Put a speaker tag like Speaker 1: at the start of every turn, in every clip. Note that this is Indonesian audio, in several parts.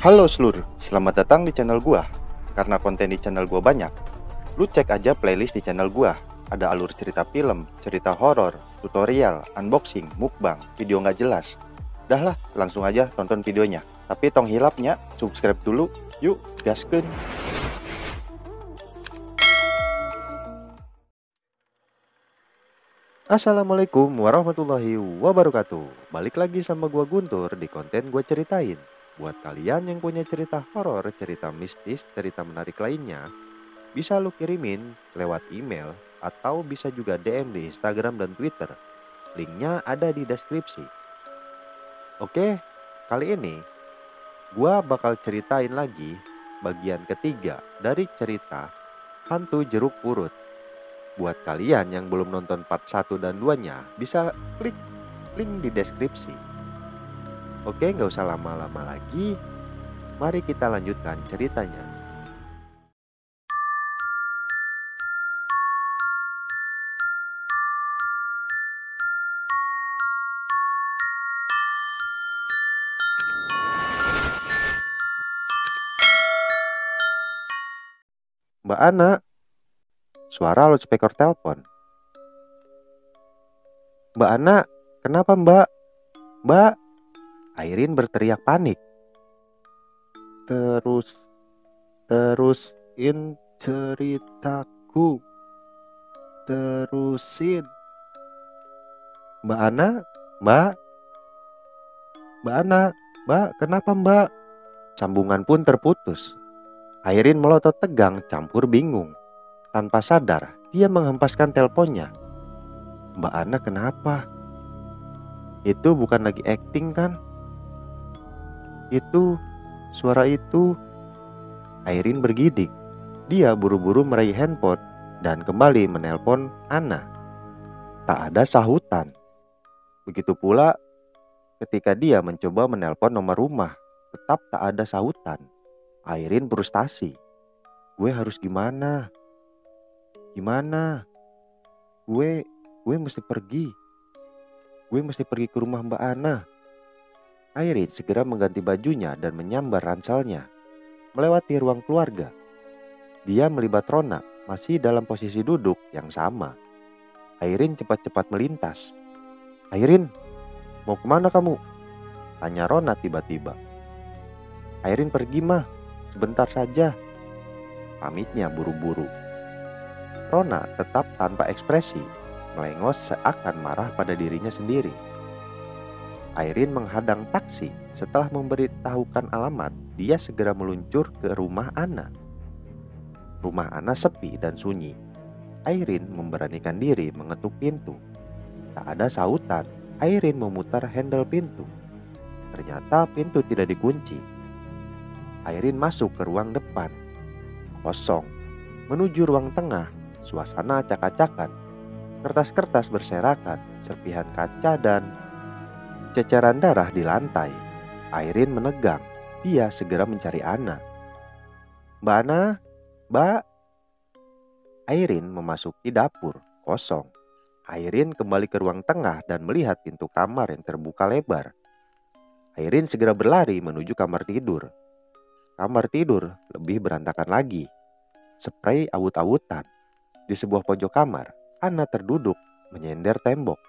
Speaker 1: Halo seluruh, selamat datang di channel gua. Karena konten di channel gua banyak, lu cek aja playlist di channel gua. Ada alur cerita film, cerita horor, tutorial, unboxing, mukbang, video nggak jelas. Dah lah, langsung aja tonton videonya. Tapi tong hilapnya, subscribe dulu. Yuk, gaskeun. Assalamualaikum warahmatullahi wabarakatuh. Balik lagi sama gua Guntur di konten gua ceritain. Buat kalian yang punya cerita horor, cerita mistis, cerita menarik lainnya, bisa lu kirimin lewat email atau bisa juga DM di Instagram dan Twitter. Linknya ada di deskripsi. Oke, kali ini gua bakal ceritain lagi bagian ketiga dari cerita Hantu Jeruk Purut. Buat kalian yang belum nonton part 1 dan 2-nya, bisa klik link di deskripsi. Oke, nggak usah lama-lama lagi. Mari kita lanjutkan ceritanya. Mbak Ana, suara loudspeaker telepon. Mbak Ana, kenapa Mbak? Mbak, Airin berteriak panik. Terusin ceritaku. Terusin. Mbak Ana, Mbak, Mbak Ana, Mbak, kenapa Mbak? Sambungan pun terputus. Airin melotot tegang campur bingung. Tanpa sadar, dia menghempaskan teleponnya. Mbak Ana kenapa? Itu bukan lagi acting kan? Suara itu. Airin bergidik. Dia buru-buru meraih handphone dan kembali menelpon Ana. Tak ada sahutan. Begitu pula ketika dia mencoba menelpon nomor rumah, tetap tak ada sahutan. Airin frustasi. Gue harus gimana? Gimana? Gue mesti pergi. Gue mesti pergi ke rumah Mbak Ana. Airin segera mengganti bajunya dan menyambar ranselnya. Melewati ruang keluarga. Dia melibat Rona masih dalam posisi duduk yang sama. Airin cepat-cepat melintas. Airin, mau kemana kamu? Tanya Rona tiba-tiba. Airin pergi mah, sebentar saja. Pamitnya buru-buru. Rona tetap tanpa ekspresi, melengos seakan marah pada dirinya sendiri. Airin menghadang taksi. Setelah memberitahukan alamat, dia segera meluncur ke rumah Ana. Rumah Ana sepi dan sunyi. Airin memberanikan diri mengetuk pintu. Tak ada sahutan. Airin memutar handle pintu. Ternyata pintu tidak dikunci. Airin masuk ke ruang depan. Kosong. Menuju ruang tengah, suasana acak-acakan. Kertas-kertas berserakan, serpihan kaca dan ceceran darah di lantai. Airin menegang. Dia segera mencari Ana. Mbak Ana, Mbak. Airin memasuki dapur, kosong. Airin kembali ke ruang tengah dan melihat pintu kamar yang terbuka lebar. Airin segera berlari menuju kamar tidur. Kamar tidur lebih berantakan lagi. Spray awut-awutan. Di sebuah pojok kamar, Ana terduduk menyender tembok.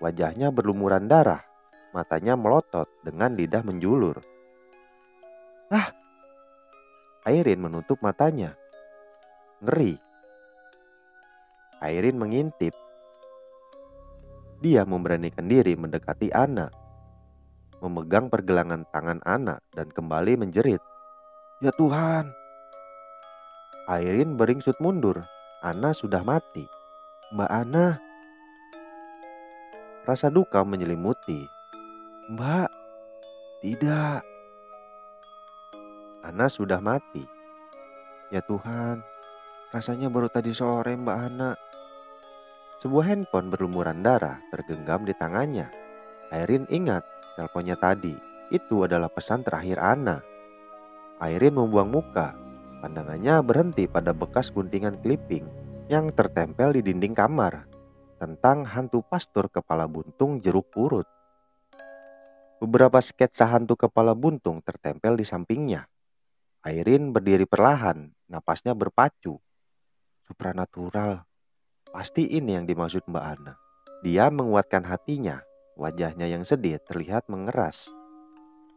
Speaker 1: Wajahnya berlumuran darah. Matanya melotot dengan lidah menjulur. Ah! Airin menutup matanya. Ngeri. Airin mengintip. Dia memberanikan diri mendekati Ana. Memegang pergelangan tangan Ana dan kembali menjerit. Ya Tuhan! Airin beringsut mundur. Ana sudah mati. Mbak Ana. Rasa duka menyelimuti. Mbak, tidak. Ana sudah mati. Ya Tuhan, rasanya baru tadi sore Mbak Ana. Sebuah handphone berlumuran darah tergenggam di tangannya. Airin ingat teleponnya tadi. Itu adalah pesan terakhir Ana. Airin membuang muka. Pandangannya berhenti pada bekas guntingan clipping yang tertempel di dinding kamar. Tentang hantu pastor kepala buntung jeruk purut. Beberapa sketsa hantu kepala buntung tertempel di sampingnya. Airin berdiri perlahan, napasnya berpacu. Supranatural, pasti ini yang dimaksud Mbak Ana. Dia menguatkan hatinya, wajahnya yang sedih terlihat mengeras.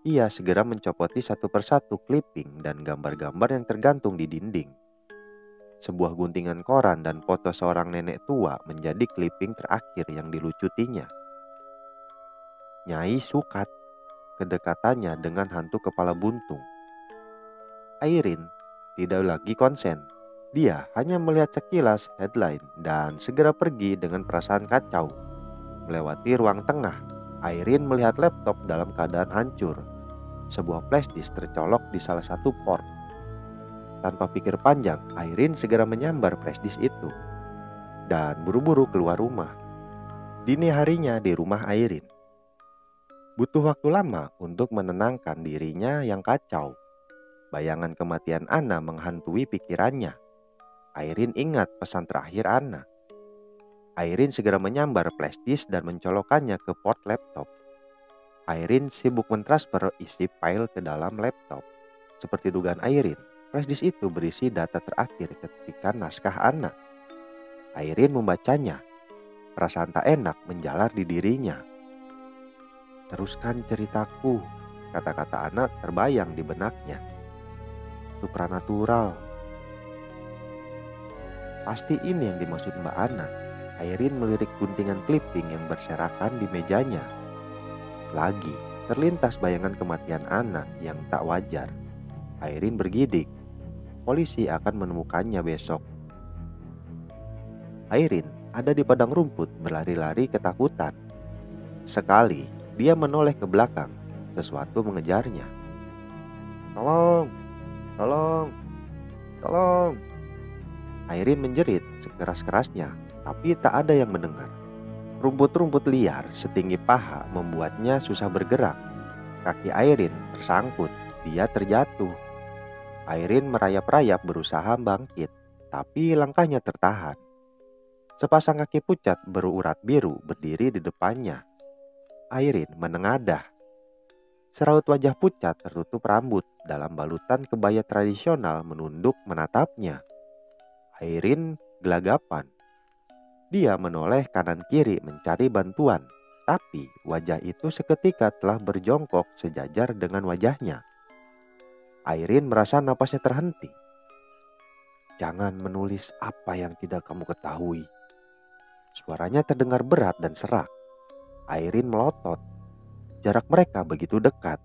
Speaker 1: Ia segera mencopoti satu persatu clipping dan gambar-gambar yang tergantung di dinding. Sebuah guntingan koran dan foto seorang nenek tua menjadi clipping terakhir yang dilucutinya. Nyai sukat kedekatannya dengan hantu kepala buntung. Airin tidak lagi konsen. Dia hanya melihat sekilas headline dan segera pergi dengan perasaan kacau. Melewati ruang tengah, Airin melihat laptop dalam keadaan hancur. Sebuah flash disk tercolok di salah satu port. Tanpa pikir panjang, Airin segera menyambar flash disk itu dan buru-buru keluar rumah. Dini harinya di rumah Airin. Butuh waktu lama untuk menenangkan dirinya yang kacau. Bayangan kematian Anna menghantui pikirannya. Airin ingat pesan terakhir Anna. Airin segera menyambar flash disk dan mencolokkannya ke port laptop. Airin sibuk mentransfer isi file ke dalam laptop. Seperti dugaan Airin, flash disk itu berisi data terakhir ketika naskah Anna. Airin membacanya. Perasaan tak enak menjalar di dirinya. Teruskan ceritaku, kata-kata Anna terbayang di benaknya. Supranatural. Pasti ini yang dimaksud Mbak Ana. Airin melirik guntingan clipping yang berserakan di mejanya. Lagi, terlintas bayangan kematian Anna yang tak wajar. Airin bergidik. Polisi akan menemukannya besok. Airin ada di padang rumput berlari-lari ketakutan. Sekali, dia menoleh ke belakang. Sesuatu mengejarnya. Tolong! Tolong! Tolong! Airin menjerit sekeras-kerasnya, tapi tak ada yang mendengar. Rumput-rumput liar setinggi paha membuatnya susah bergerak. Kaki Airin tersangkut, dia terjatuh. Airin merayap-rayap berusaha bangkit, tapi langkahnya tertahan. Sepasang kaki pucat berurat biru berdiri di depannya. Airin menengadah. Seraut wajah pucat tertutup rambut dalam balutan kebaya tradisional menunduk menatapnya. Airin gelagapan. Dia menoleh kanan kiri mencari bantuan, tapi wajah itu seketika telah berjongkok sejajar dengan wajahnya. Airin merasa napasnya terhenti. Jangan menulis apa yang tidak kamu ketahui. Suaranya terdengar berat dan serak. Airin melotot. Jarak mereka begitu dekat.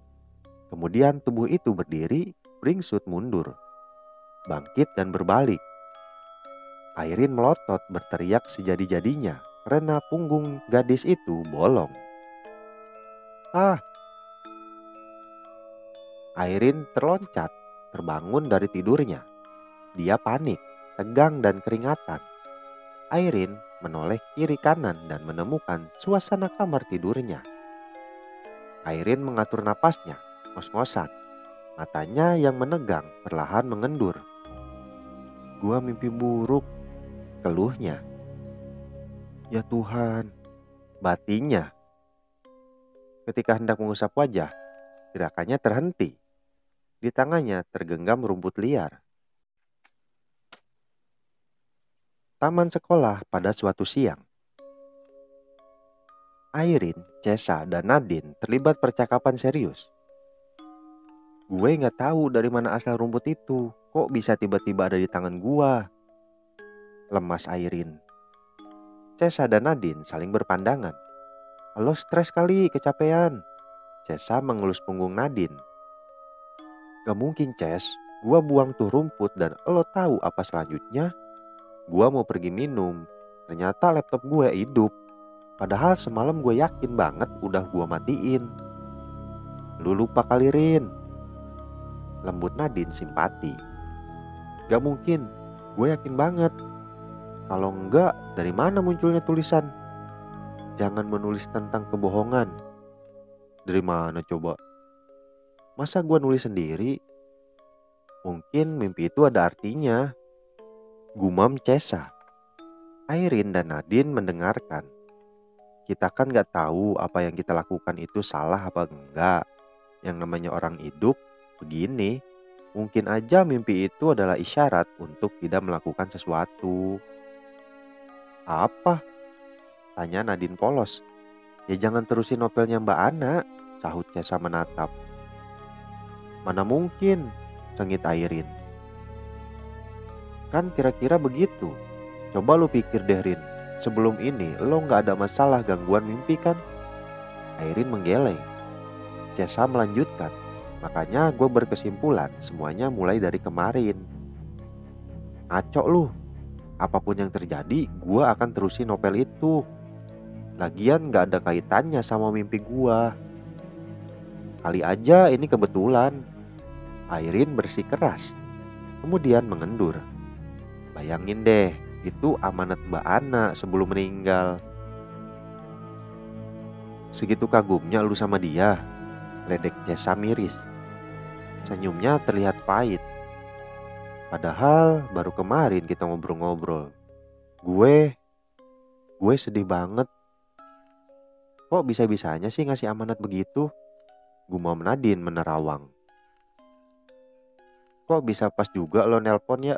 Speaker 1: Kemudian tubuh itu berdiri, beringsut mundur, bangkit dan berbalik. Airin melotot berteriak sejadi-jadinya karena punggung gadis itu bolong. Ah! Airin terloncat, terbangun dari tidurnya. Dia panik, tegang dan keringatan. Airin menoleh kiri kanan dan menemukan suasana kamar tidurnya. Airin mengatur napasnya, ngos-ngosan. Matanya yang menegang perlahan mengendur. Gua mimpi buruk, keluhnya. Ya Tuhan, batinnya. Ketika hendak mengusap wajah, gerakannya terhenti. Di tangannya tergenggam rumput liar. Taman sekolah pada suatu siang. Airin, Cesa, dan Nadine terlibat percakapan serius. Gue gak tahu dari mana asal rumput itu. Kok bisa tiba-tiba ada di tangan gua? Lemas Airin. Cesa dan Nadine saling berpandangan. Lo stres kali, kecapean. Cesa mengelus punggung Nadine. Gak mungkin, Ces. Gua buang tuh rumput dan lo tahu apa selanjutnya? Gua mau pergi minum. Ternyata laptop gue hidup. Padahal semalam gue yakin banget udah gua matiin. Lu lupa kali, Rin. Lembut Nadine simpati. Gak mungkin. Gue yakin banget. Kalau enggak, dari mana munculnya tulisan? Jangan menulis tentang kebohongan. Dari mana coba? Masa gue nulis sendiri? Mungkin mimpi itu ada artinya. Gumam Cesa. Airin dan Nadine mendengarkan. Kita kan nggak tahu apa yang kita lakukan itu salah apa enggak. Yang namanya orang hidup begini, mungkin aja mimpi itu adalah isyarat untuk tidak melakukan sesuatu. Apa? Tanya Nadine polos. Ya jangan terusin novelnya Mbak Ana, sahut Cesa menatap. Mana mungkin, sengit Airin. Kan kira-kira begitu. Coba lu pikir deh Rin, sebelum ini lo nggak ada masalah gangguan mimpi kan? Airin menggeleng. Cesa melanjutkan. Makanya gue berkesimpulan semuanya mulai dari kemarin. Ngaco lu, apapun yang terjadi gue akan terusin novel itu. Lagian gak ada kaitannya sama mimpi gue. Kali aja ini kebetulan. Airin bersikeras, kemudian mengendur. Bayangin deh, itu amanat Mbak Ana sebelum meninggal. Segitu kagumnya lu sama dia, ledek Cesa miris. Senyumnya terlihat pahit. Padahal baru kemarin kita ngobrol-ngobrol. Gue sedih banget. Kok bisa-bisanya sih ngasih amanat begitu? Gumam Nadine menerawang. Kok bisa pas juga lo nelpon ya?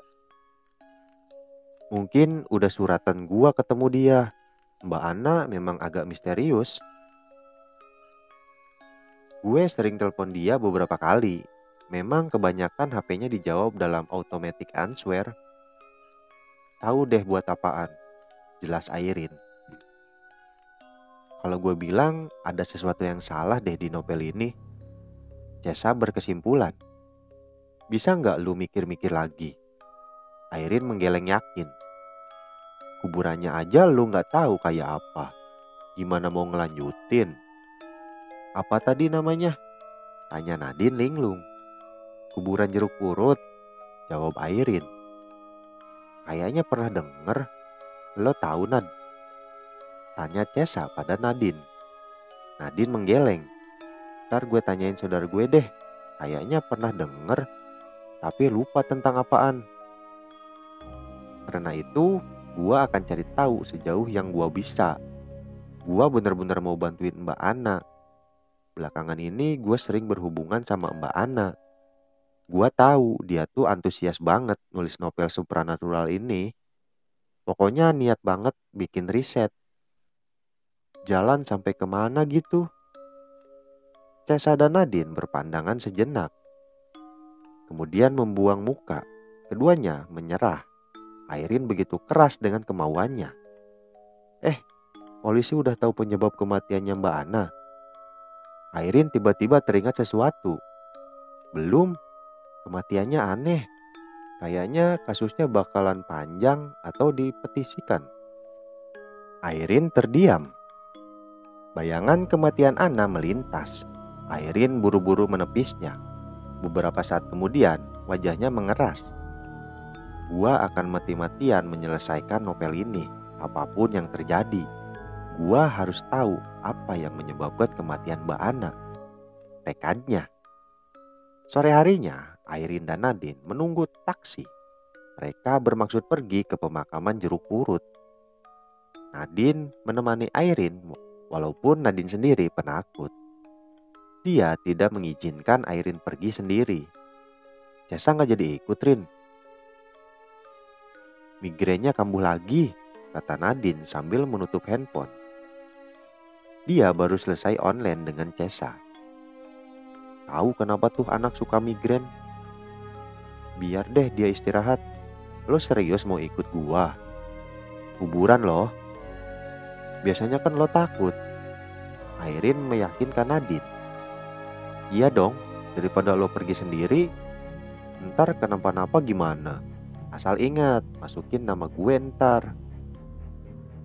Speaker 1: Mungkin udah suratan gua ketemu dia. Mbak Ana memang agak misterius. Gue sering telepon dia beberapa kali. Memang kebanyakan HP-nya dijawab dalam automatic answer. Tahu deh buat apaan, jelas Airin. Kalau gue bilang ada sesuatu yang salah deh di novel ini. Cesa berkesimpulan. Bisa nggak lu mikir-mikir lagi? Airin menggeleng yakin. Kuburannya aja lu nggak tahu kayak apa. Gimana mau ngelanjutin? Apa tadi namanya? Tanya Nadine linglung. Kuburan jeruk purut, jawab Airin. Kayaknya pernah denger. Lo tahu Nad? Tanya Cesa pada Nadine. Nadine menggeleng. Ntar gue tanyain saudara gue deh. Kayaknya pernah denger, tapi lupa tentang apaan. Karena itu, gue akan cari tahu sejauh yang gue bisa. Gue bener-bener mau bantuin Mbak Ana. Belakangan ini gue sering berhubungan sama Mbak Ana. Gue tahu dia tuh antusias banget nulis novel supranatural ini. Pokoknya niat banget bikin riset. Jalan sampai kemana gitu? Cesa dan Nadine berpandangan sejenak. Kemudian membuang muka. Keduanya menyerah. Airin begitu keras dengan kemauannya. Polisi udah tahu penyebab kematiannya Mbak Ana. Airin tiba-tiba teringat sesuatu. Belum, kematiannya aneh. Kayaknya kasusnya bakalan panjang atau dipetisikan. Airin terdiam. Bayangan kematian Ana melintas. Airin buru-buru menepisnya. Beberapa saat kemudian, wajahnya mengeras. Gua akan mati-matian menyelesaikan novel ini, apapun yang terjadi. Gua harus tahu apa yang menyebabkan kematian Mbak Ana. Tekadnya. Sore harinya, Airin dan Nadine menunggu taksi. Mereka bermaksud pergi ke pemakaman jeruk purut. Nadine menemani Airin, walaupun Nadine sendiri penakut. Dia tidak mengizinkan Airin pergi sendiri. Cesa gak jadi ikut, Rin. Migrenya kambuh lagi, kata Nadine sambil menutup handphone. Dia baru selesai online dengan Cesa. Tahu kenapa tuh anak suka migrain? Biar deh dia istirahat. Lo serius mau ikut gua? Kuburan loh. Biasanya kan lo takut. Airin meyakinkan Nadine. Iya dong, daripada lo pergi sendiri, ntar kenapa-napa gimana? Asal ingat, masukin nama gue ntar.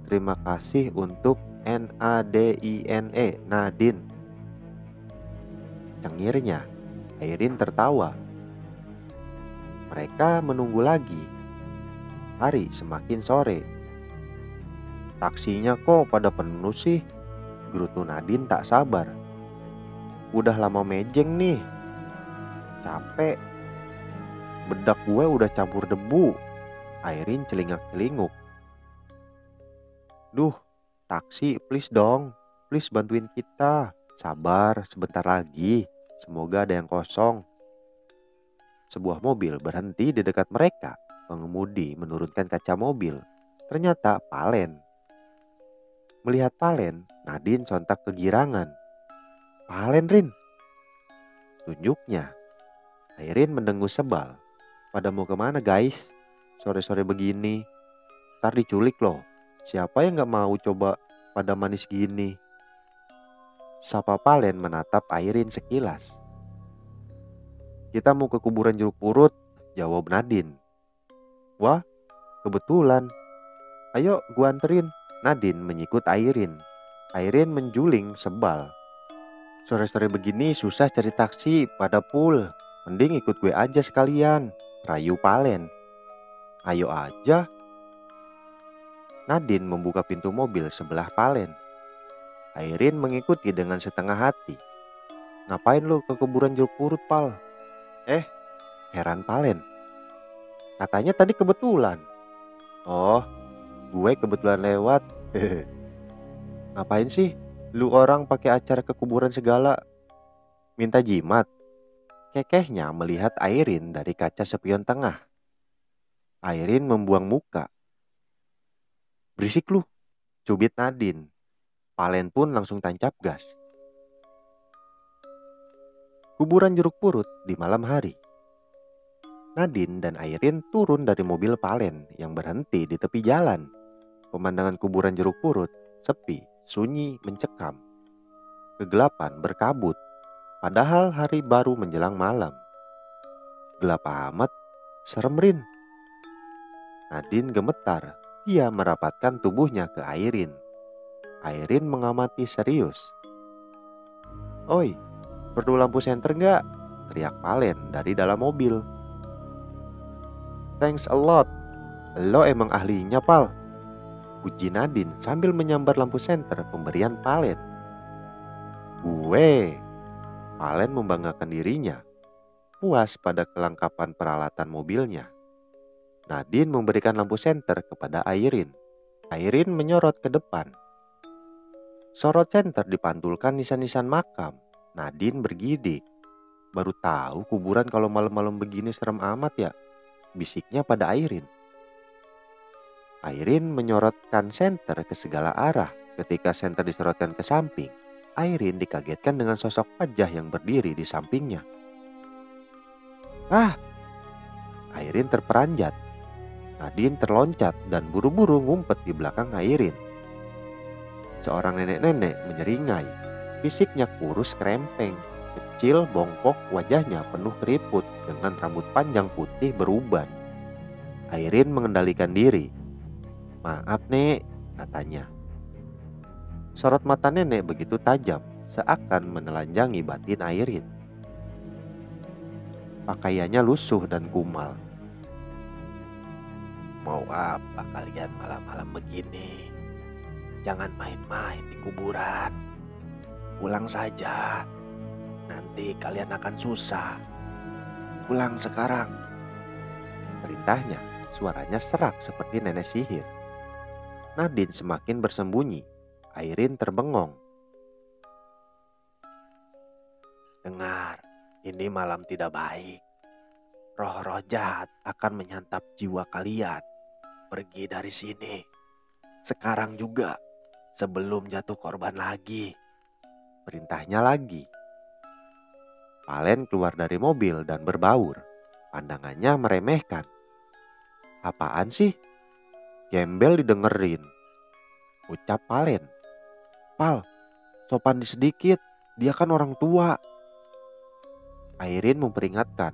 Speaker 1: Terima kasih untuk Nadine, Nadine. Cengirnya, Airin tertawa. Mereka menunggu lagi. Hari semakin sore. Taksinya kok pada penuh sih? Gerutu Nadine tak sabar. Udah lama mejeng nih. Capek. Bedak gue udah campur debu. Airin celingak-celinguk. Duh, Taksi, please dong. Please bantuin kita. Sabar, sebentar lagi. Semoga ada yang kosong. Sebuah mobil berhenti di dekat mereka. Pengemudi menurunkan kaca mobil. Ternyata Palen. Melihat Palen, Nadine sontak kegirangan. Palen, Rin. Tunjuknya. Airin mendengus sebal. Pada mau kemana guys? Sore-sore begini. Ntar diculik loh. Siapa yang gak mau coba pada manis gini? Sapa Palen menatap Airin sekilas. Kita mau ke kuburan jeruk purut, jawab Nadine. Wah, kebetulan. Ayo gua anterin. Nadine menyikut Airin. Airin menjuling sebal. Sore-sore begini susah cari taksi pada pool. Mending ikut gue aja sekalian, rayu Palen. Ayo aja. Nadine membuka pintu mobil sebelah Palen. Airin mengikuti dengan setengah hati. Ngapain lu ke kuburan jeruk purut, Pal? Heran Palen. Katanya tadi kebetulan. Oh, gue kebetulan lewat. Ngapain sih lu orang pakai acara ke kuburan segala? Minta jimat? Kekehnya melihat Airin dari kaca spion tengah. Airin membuang muka. Berisik lu, cubit Nadine. Palen pun langsung tancap gas. Kuburan jeruk purut di malam hari. Nadine dan Airin turun dari mobil Palen yang berhenti di tepi jalan. Pemandangan kuburan jeruk purut sepi, sunyi, mencekam. Kegelapan berkabut, padahal hari baru menjelang malam. Gelap amat, serem Rin. Nadine gemetar, dia merapatkan tubuhnya ke Airin. Airin mengamati serius. Oi, perlu lampu senter nggak? Teriak Palen dari dalam mobil. Thanks a lot. Lo emang ahlinya, Pal. Puji Nadine sambil menyambar lampu senter pemberian Palen. Gue. Palen membanggakan dirinya. Puas pada kelengkapan peralatan mobilnya. Nadine memberikan lampu senter kepada Airin. Airin menyorot ke depan. Sorot senter dipantulkan nisan-nisan makam. Nadine bergidik. Baru tahu kuburan kalau malam-malam begini serem amat ya, bisiknya pada Airin. Airin menyorotkan senter ke segala arah. Ketika senter disorotkan ke samping, Airin dikagetkan dengan sosok wajah yang berdiri di sampingnya. Ah! Airin terperanjat. Nadine terloncat dan buru-buru ngumpet di belakang Airin. Seorang nenek-nenek menyeringai. Fisiknya kurus krempeng, kecil, bongkok, wajahnya penuh keriput dengan rambut panjang putih beruban. Airin mengendalikan diri. Maaf nek, katanya. Sorot mata nenek begitu tajam, seakan menelanjangi batin Airin. Pakaiannya lusuh dan kumal. Mau apa kalian malam-malam begini? Jangan main-main di kuburan. Pulang saja. Nanti kalian akan susah. Pulang sekarang. Perintahnya, suaranya serak seperti nenek sihir. Nadine semakin bersembunyi. Airin terbengong. Dengar, ini malam tidak baik. Roh-roh jahat akan menyantap jiwa kalian. Pergi dari sini. Sekarang juga, sebelum jatuh korban lagi. Perintahnya lagi. Palen keluar dari mobil dan berbaur. Pandangannya meremehkan. Apaan sih? Gembel didengerin. Ucap Palen. Pal, sopan sedikit. Dia kan orang tua. Airin memperingatkan.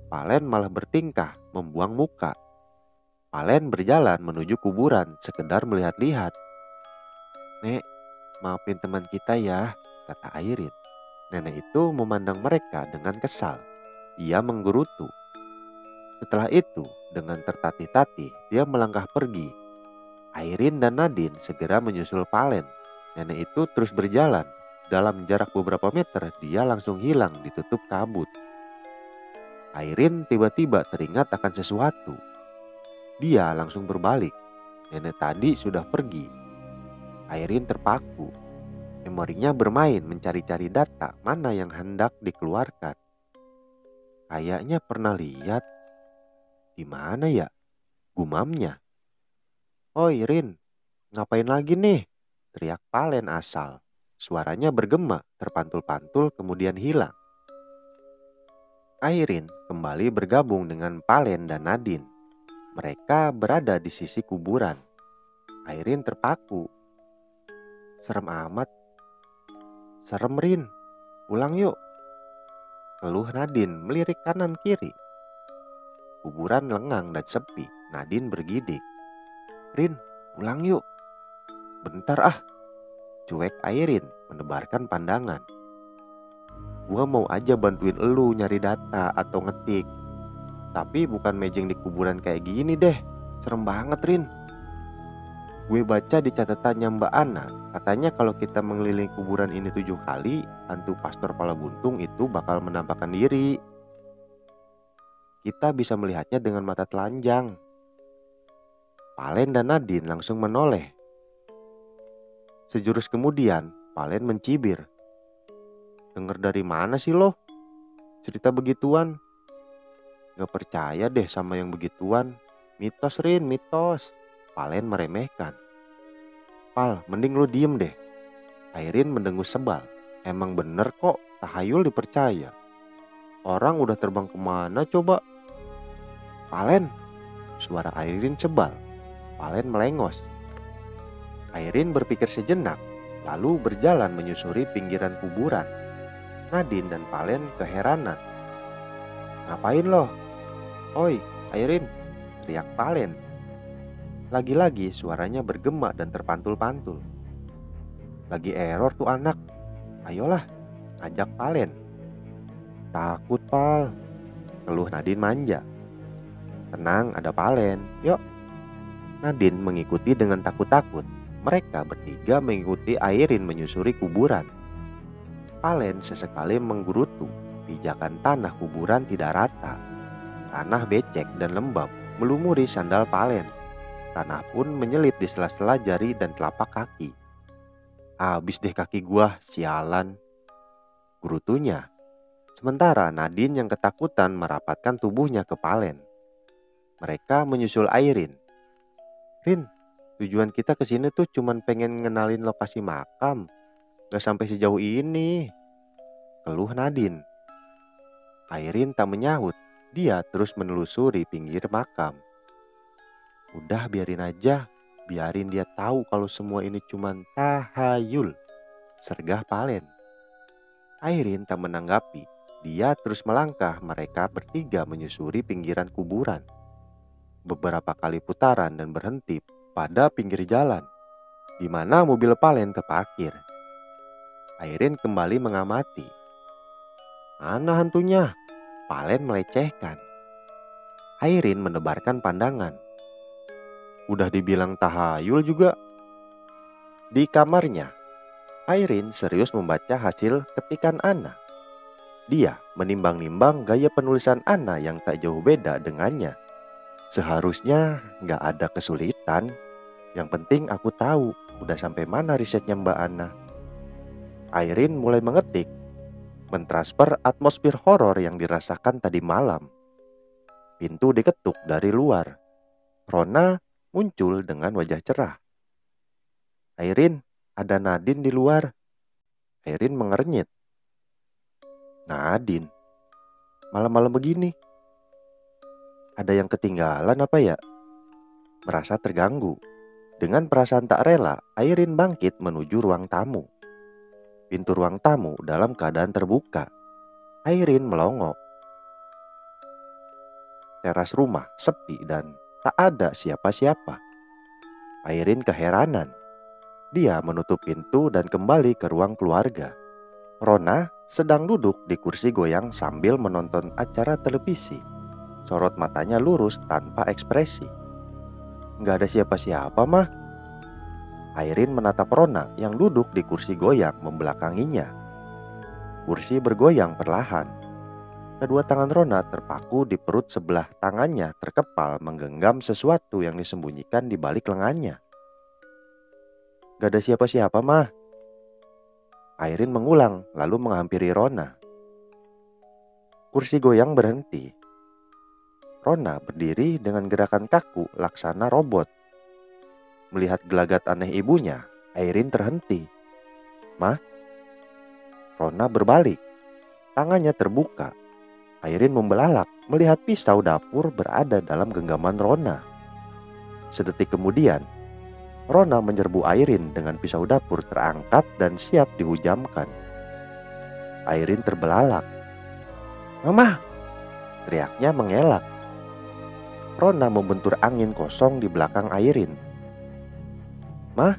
Speaker 1: Palen malah bertingkah, membuang muka. Palen berjalan menuju kuburan sekedar melihat-lihat. Nek, maafin teman kita ya, kata Airin. Nenek itu memandang mereka dengan kesal. Ia menggerutu. Setelah itu, dengan tertatih-tatih, dia melangkah pergi. Airin dan Nadine segera menyusul Palen. Nenek itu terus berjalan. Dalam jarak beberapa meter, dia langsung hilang ditutup kabut. Airin tiba-tiba teringat akan sesuatu. Dia langsung berbalik. Nenek tadi sudah pergi. Airin terpaku. Memorinya bermain mencari-cari data mana yang hendak dikeluarkan. Kayaknya pernah lihat. Di mana ya? Gumamnya. "Oi Rin, ngapain lagi nih?" teriak Palen asal. Suaranya bergema, terpantul-pantul kemudian hilang. Airin kembali bergabung dengan Palen dan Nadine. Mereka berada di sisi kuburan. Airin terpaku. "Serem amat." "Serem Rin, pulang yuk," keluh Nadine melirik kanan kiri. Kuburan lengang dan sepi. Nadine bergidik. "Rin, pulang yuk." "Bentar ah," cuek Airin menebarkan pandangan. "Gua mau aja bantuin elu nyari data atau ngetik. Tapi bukan mejeng di kuburan kayak gini deh. Serem banget Rin. Gue baca di catatannya Mbak Ana, katanya kalau kita mengelilingi kuburan ini 7 kali, hantu pastor pala buntung itu bakal menampakkan diri. Kita bisa melihatnya dengan mata telanjang." Palen dan Nadine langsung menoleh. Sejurus kemudian, Palen mencibir. "Dengar dari mana sih lo? Cerita begituan? Gak percaya deh sama yang begituan. Mitos Rin, mitos." Palen meremehkan. "Pal, mending lo diem deh." Airin mendengus sebal. Emang bener kok, tahayul dipercaya. Orang udah terbang kemana coba? "Palen," suara Airin sebal. Palen melengos. Airin berpikir sejenak, lalu berjalan menyusuri pinggiran kuburan. Nadine dan Palen keheranan. "Ngapain lo?" "Oi, Airin," teriak Palen. Lagi-lagi suaranya bergema dan terpantul-pantul. "Lagi error tuh anak. Ayolah," ajak Palen. "Takut Pal," keluh Nadine manja. "Tenang, ada Palen. Yuk." Nadine mengikuti dengan takut-takut. Mereka bertiga mengikuti Airin menyusuri kuburan. Palen sesekali menggerutu. Pijakan tanah kuburan tidak rata. Tanah becek dan lembab melumuri sandal Palen. Tanah pun menyelip di sela-sela jari dan telapak kaki. "Habis deh kaki gua, sialan," gerutunya. Sementara Nadine yang ketakutan merapatkan tubuhnya ke Palen. Mereka menyusul Airin. "Rin, tujuan kita ke sini tuh cuman pengen ngenalin lokasi makam. Gak sampai sejauh ini," keluh Nadine. Airin tak menyahut. Dia terus menelusuri pinggir makam. "Udah biarin aja. Biarin dia tahu kalau semua ini cuman tahayul," sergah Palen. Airin tak menanggapi. Dia terus melangkah. Mereka bertiga menyusuri pinggiran kuburan. Beberapa kali putaran dan berhenti pada pinggir jalan, di mana mobil Palen terparkir. Airin kembali mengamati. "Mana hantunya?" Palen melecehkan. Airin menebarkan pandangan. "Udah dibilang tahayul juga." Di kamarnya, Airin serius membaca hasil ketikan Ana. Dia menimbang-nimbang gaya penulisan Ana yang tak jauh beda dengannya. "Seharusnya gak ada kesulitan. Yang penting aku tahu udah sampai mana risetnya Mbak Ana." Airin mulai mengetik, mentransfer atmosfer horor yang dirasakan tadi malam. Pintu diketuk dari luar. Rona muncul dengan wajah cerah. "Airin, ada Nadine di luar." Airin mengernyit. "Nadine? Malam-malam begini? Ada yang ketinggalan apa ya?" Merasa terganggu. Dengan perasaan tak rela, Airin bangkit menuju ruang tamu. Pintu ruang tamu dalam keadaan terbuka. Airin melongo. Teras rumah sepi dan tak ada siapa-siapa. Airin keheranan. Dia menutup pintu dan kembali ke ruang keluarga. Rona sedang duduk di kursi goyang sambil menonton acara televisi. Sorot matanya lurus tanpa ekspresi. "Gak ada siapa-siapa mah." Airin menatap Rona yang duduk di kursi goyang membelakanginya. Kursi bergoyang perlahan. Kedua tangan Rona terpaku di perut, sebelah tangannya terkepal menggenggam sesuatu yang disembunyikan di balik lengannya. Gak ada siapa-siapa, Mah. Airin mengulang lalu menghampiri Rona. Kursi goyang berhenti. Rona berdiri dengan gerakan kaku laksana robot. Melihat gelagat aneh ibunya, Airin terhenti. "Mah?" Rona berbalik. Tangannya terbuka. Airin membelalak melihat pisau dapur berada dalam genggaman Rona. Sedetik kemudian, Rona menyerbu Airin dengan pisau dapur terangkat dan siap dihujamkan. Airin terbelalak. "Mama!" teriaknya mengelak. Rona membentur angin kosong di belakang Airin. "Mah?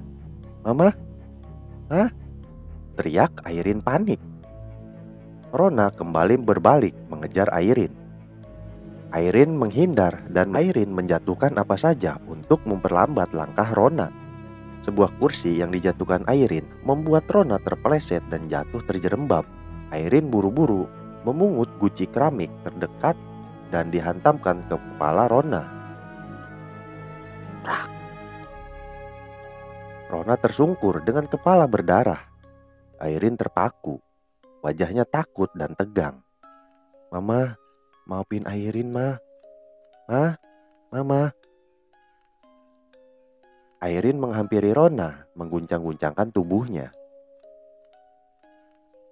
Speaker 1: Mama? Hah?" teriak Airin panik. Rona kembali berbalik mengejar Airin. Airin menghindar dan Airin menjatuhkan apa saja untuk memperlambat langkah Rona. Sebuah kursi yang dijatuhkan Airin membuat Rona terpeleset dan jatuh terjerembab. Airin buru-buru memungut guci keramik terdekat dan dihantamkan ke kepala Rona. Prak. Rona tersungkur dengan kepala berdarah. Airin terpaku. Wajahnya takut dan tegang. "Mama, maafin Airin, Ma. Ma, Mama." Airin menghampiri Rona, mengguncang-guncangkan tubuhnya.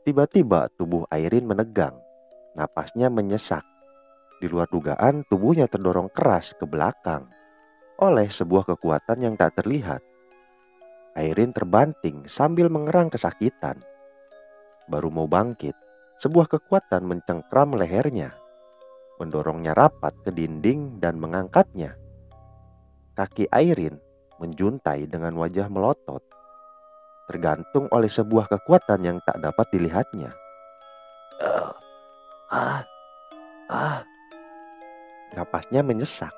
Speaker 1: Tiba-tiba tubuh Airin menegang. Napasnya menyesak. Di luar dugaan, tubuhnya terdorong keras ke belakang oleh sebuah kekuatan yang tak terlihat. Airin terbanting sambil mengerang kesakitan. Baru mau bangkit, sebuah kekuatan mencengkram lehernya, mendorongnya rapat ke dinding dan mengangkatnya. Kaki Airin menjuntai dengan wajah melotot, tergantung oleh sebuah kekuatan yang tak dapat dilihatnya. Napasnya menyesak.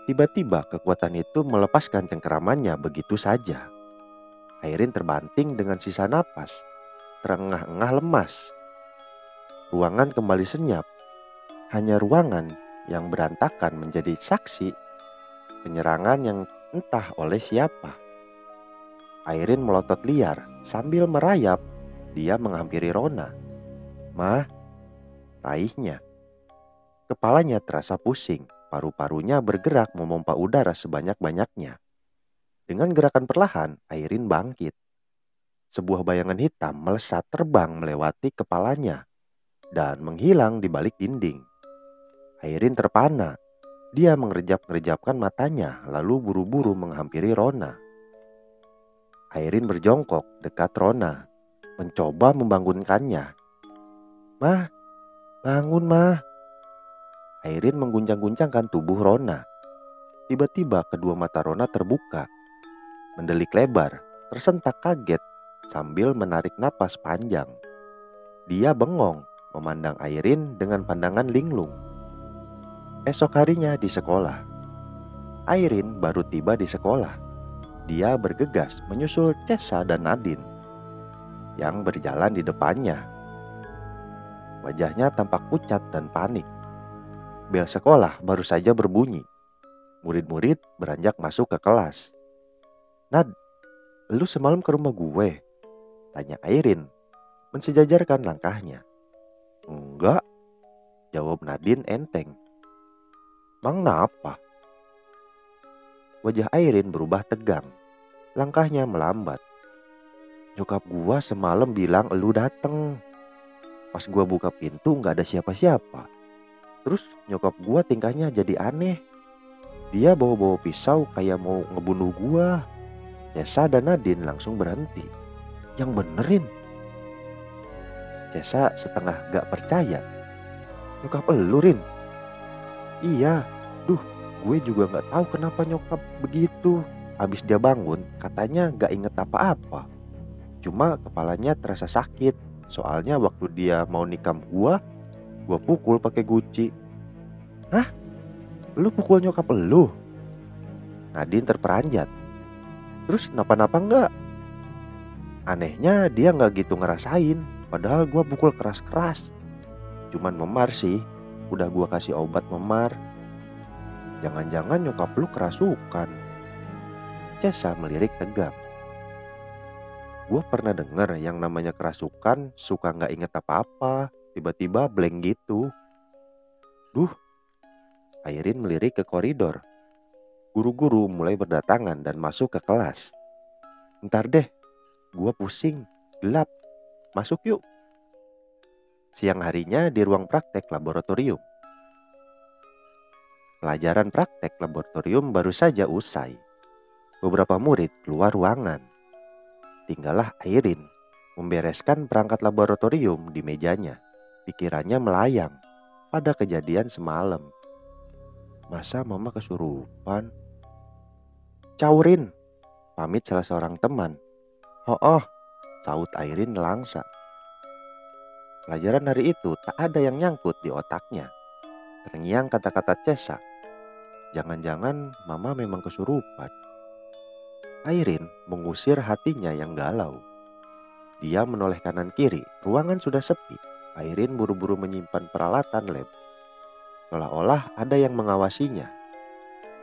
Speaker 1: Tiba-tiba kekuatan itu melepaskan cengkeramannya begitu saja. Airin terbanting dengan sisa napas, terengah-engah lemas. Ruangan kembali senyap. Hanya ruangan yang berantakan menjadi saksi penyerangan yang entah oleh siapa. Airin melotot liar sambil merayap. Dia menghampiri Rona. "Mah," raihnya. Kepalanya terasa pusing. Paru-parunya bergerak memompa udara sebanyak-banyaknya. Dengan gerakan perlahan, Airin bangkit. Sebuah bayangan hitam melesat terbang melewati kepalanya dan menghilang di balik dinding. Airin terpana. Dia mengerjap-ngerjapkan matanya lalu buru-buru menghampiri Rona. Airin berjongkok dekat Rona, mencoba membangunkannya. "Mah, bangun, Mah." Airin mengguncang-guncangkan tubuh Rona. Tiba-tiba kedua mata Rona terbuka, mendelik lebar, tersentak kaget sambil menarik napas panjang. Dia bengong memandang Airin dengan pandangan linglung. Esok harinya di sekolah. Airin baru tiba di sekolah. Dia bergegas menyusul Cesa dan Nadine yang berjalan di depannya. Wajahnya tampak pucat dan panik. Bel sekolah baru saja berbunyi. Murid-murid beranjak masuk ke kelas. "Nad, lu semalam ke rumah gue?" tanya Airin, mensejajarkan langkahnya. "Enggak," jawab Nadine enteng. "Mang napa?" Wajah Airin berubah tegang. Langkahnya melambat. "Nyokap gua semalam bilang elu dateng. Pas gua buka pintu gak ada siapa-siapa. Terus nyokap gua tingkahnya jadi aneh. Dia bawa-bawa pisau kayak mau ngebunuh gua." Cesa dan Nadine langsung berhenti. "Yang benerin?" Cesa setengah gak percaya. "Nyokap elu, Rin?" "Iya. Duh, gue juga gak tahu kenapa nyokap begitu. Abis dia bangun, katanya gak inget apa-apa. Cuma kepalanya terasa sakit. Soalnya waktu dia mau nikam gua pukul pakai guci." "Hah? Lu pukul nyokap elu?" Nadine terperanjat. "Terus kenapa-napa enggak?" "Anehnya dia gak gitu ngerasain. Padahal gua pukul keras-keras. Cuman memar sih. Udah gua kasih obat memar." "Jangan-jangan nyokap lu kerasukan." Cesa melirik tegang. Gue pernah denger yang namanya kerasukan suka nggak inget apa-apa, tiba-tiba blank gitu. Duh, Airin melirik ke koridor. Guru-guru mulai berdatangan dan masuk ke kelas. Ntar deh, gue pusing, gelap, masuk yuk. Siang harinya di ruang praktek laboratorium. Pelajaran praktek laboratorium baru saja usai. Beberapa murid keluar ruangan. Tinggallah Airin membereskan perangkat laboratorium di mejanya. Pikirannya melayang pada kejadian semalam. Masa mama kesurupan? Caurin, pamit salah seorang teman. Oh, saut Airin nelangsa. Pelajaran hari itu tak ada yang nyangkut di otaknya. Terngiang kata-kata Cesa. Jangan-jangan mama memang kesurupan. Airin mengusir hatinya yang galau. Dia menoleh kanan kiri, ruangan sudah sepi. Airin buru-buru menyimpan peralatan lab. Seolah-olah ada yang mengawasinya.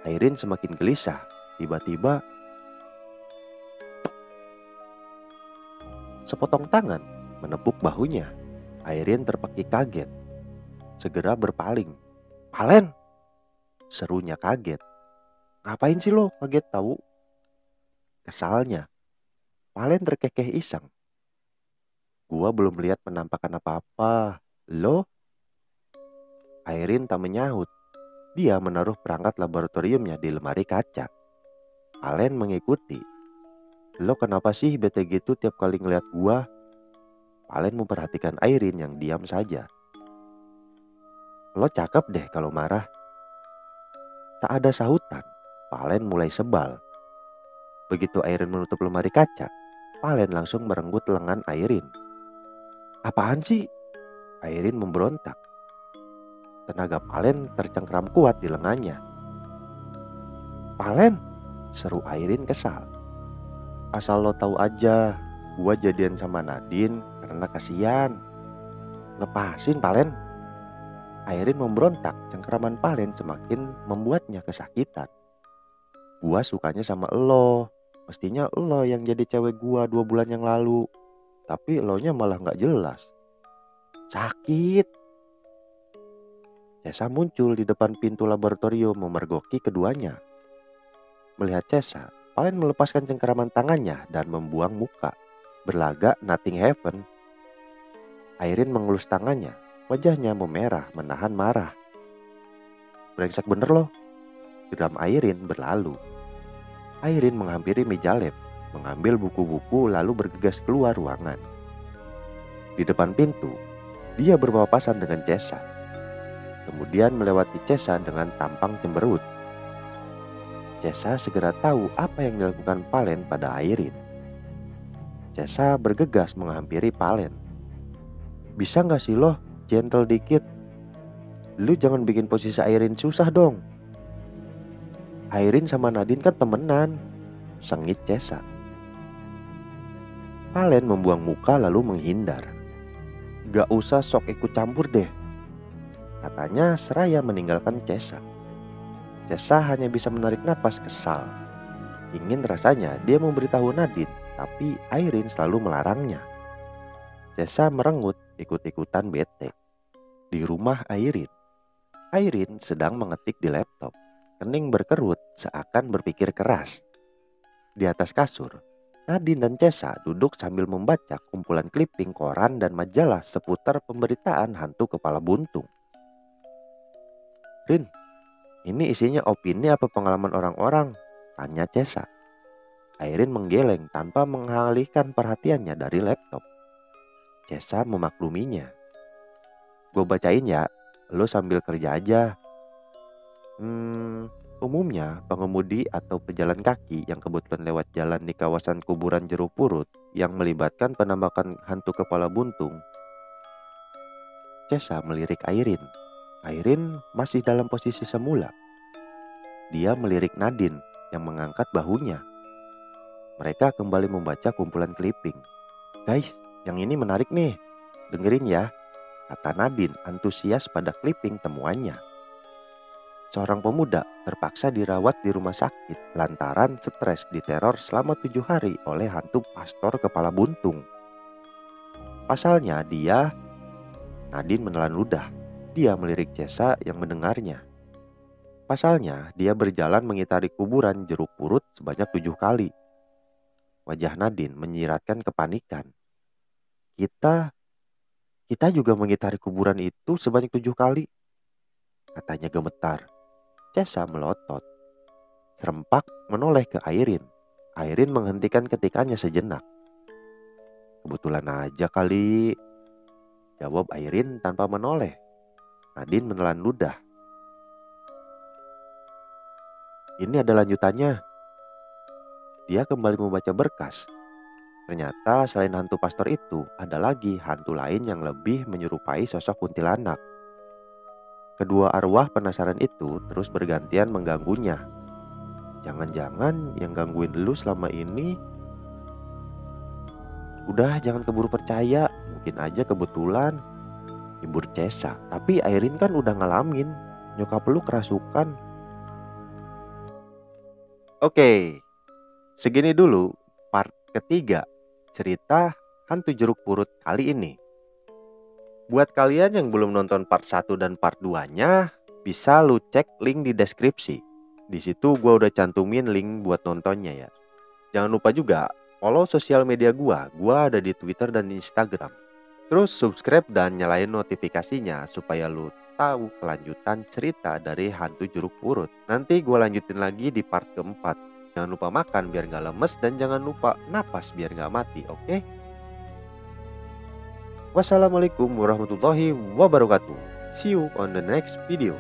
Speaker 1: Airin semakin gelisah. Tiba-tiba sepotong tangan menepuk bahunya. Airin terpekik kaget. Segera berpaling. Palen! Serunya kaget. Ngapain sih lo kaget tahu? Kesalnya. Palen terkekeh iseng. Gua belum lihat penampakan apa-apa. Lo? Airin tak menyahut. Dia menaruh perangkat laboratoriumnya di lemari kaca. Palen mengikuti. Lo kenapa sih bete gitu tiap kali ngeliat gua? Palen memperhatikan Airin yang diam saja. Lo cakep deh kalau marah. Tak ada sahutan. Palen mulai sebal. Begitu Airin menutup lemari kaca, Palen langsung merenggut lengan Airin. Apaan sih? Airin memberontak. Tenaga Palen tercengkram kuat di lengannya. Palen, seru Airin kesal. Asal lo tahu aja, gua jadian sama Nadine karena kasihan. Lepasin Palen. Airin memberontak, cengkraman Palen semakin membuatnya kesakitan. Gua sukanya sama elo. Mestinya elo yang jadi cewek gua 2 bulan yang lalu. Tapi elonya malah gak jelas. Sakit. Cesa muncul di depan pintu laboratorium memergoki keduanya. Melihat Cesa, Palen melepaskan cengkraman tangannya dan membuang muka. Berlagak nothing happen. Airin mengelus tangannya. Wajahnya memerah menahan marah. Brengsek bener loh. Geram Airin berlalu. Airin menghampiri meja lab, mengambil buku-buku lalu bergegas keluar ruangan. Di depan pintu, dia berpapasan dengan Cesa. Kemudian melewati Cesa dengan tampang cemberut. Cesa segera tahu apa yang dilakukan Palen pada Airin. Cesa bergegas menghampiri Palen. Bisa gak sih lo gentle dikit? Lu jangan bikin posisi Airin susah dong. Airin sama Nadine kan temenan, sengit Cesa. Palen membuang muka lalu menghindar. Gak usah sok ikut campur deh, katanya seraya meninggalkan Cesa. Cesa hanya bisa menarik napas kesal. Ingin rasanya dia memberitahu Nadine, tapi Airin selalu melarangnya. Cesa merengut ikut-ikutan bete. Di rumah Airin sedang mengetik di laptop. Kening berkerut seakan berpikir keras. Di atas kasur, Nadine dan Cesa duduk sambil membaca kumpulan clipping koran dan majalah seputar pemberitaan hantu kepala buntung. Rin, ini isinya opini apa pengalaman orang-orang? Tanya Cesa. Airin menggeleng tanpa mengalihkan perhatiannya dari laptop. Cesa memakluminya. Gue bacain ya, lo sambil kerja aja. Umumnya pengemudi atau pejalan kaki yang kebetulan lewat jalan di kawasan kuburan Jeruk Purut yang melibatkan penampakan hantu kepala buntung. Cesa melirik Airin. Airin masih dalam posisi semula. Dia melirik Nadine yang mengangkat bahunya. Mereka kembali membaca kumpulan clipping. Guys, yang ini menarik nih. Dengerin ya, kata Nadine antusias pada clipping temuannya. seorang pemuda terpaksa dirawat di rumah sakit lantaran stres diteror selama 7 hari oleh hantu pastor kepala buntung. Pasalnya Nadine menelan ludah. Dia melirik Cesa yang mendengarnya. Pasalnya, dia berjalan mengitari kuburan jeruk purut sebanyak 7 kali. Wajah Nadine menyiratkan kepanikan. Kita juga mengitari kuburan itu sebanyak 7 kali, katanya gemetar. Cesa melotot. Serempak menoleh ke Airin. Airin menghentikan ketikannya sejenak. Kebetulan aja kali, jawab Airin tanpa menoleh. Nadine menelan ludah. Ini adalah lanjutannya. Dia kembali membaca berkas. Ternyata selain hantu pastor itu, ada lagi hantu lain yang lebih menyerupai sosok kuntilanak. Kedua arwah penasaran itu terus bergantian mengganggunya. Jangan-jangan yang gangguin lu selama ini. Udah, jangan keburu percaya, mungkin aja kebetulan, hibur Cesa. Tapi Airin kan udah ngalamin, nyokap lu kerasukan. Oke, segini dulu part ketiga cerita hantu jeruk purut kali ini. Buat kalian yang belum nonton part 1 dan part 2-nya, bisa lu cek link di deskripsi. Di situ gua udah cantumin link buat nontonnya ya. Jangan lupa juga follow sosial media gua ada di Twitter dan Instagram. Terus subscribe dan nyalain notifikasinya supaya lu tahu kelanjutan cerita dari hantu jeruk purut. Nanti gua lanjutin lagi di part keempat. Jangan lupa makan biar gak lemes dan jangan lupa napas biar gak mati, oke? Wassalamualaikum warahmatullahi wabarakatuh. See you on the next video.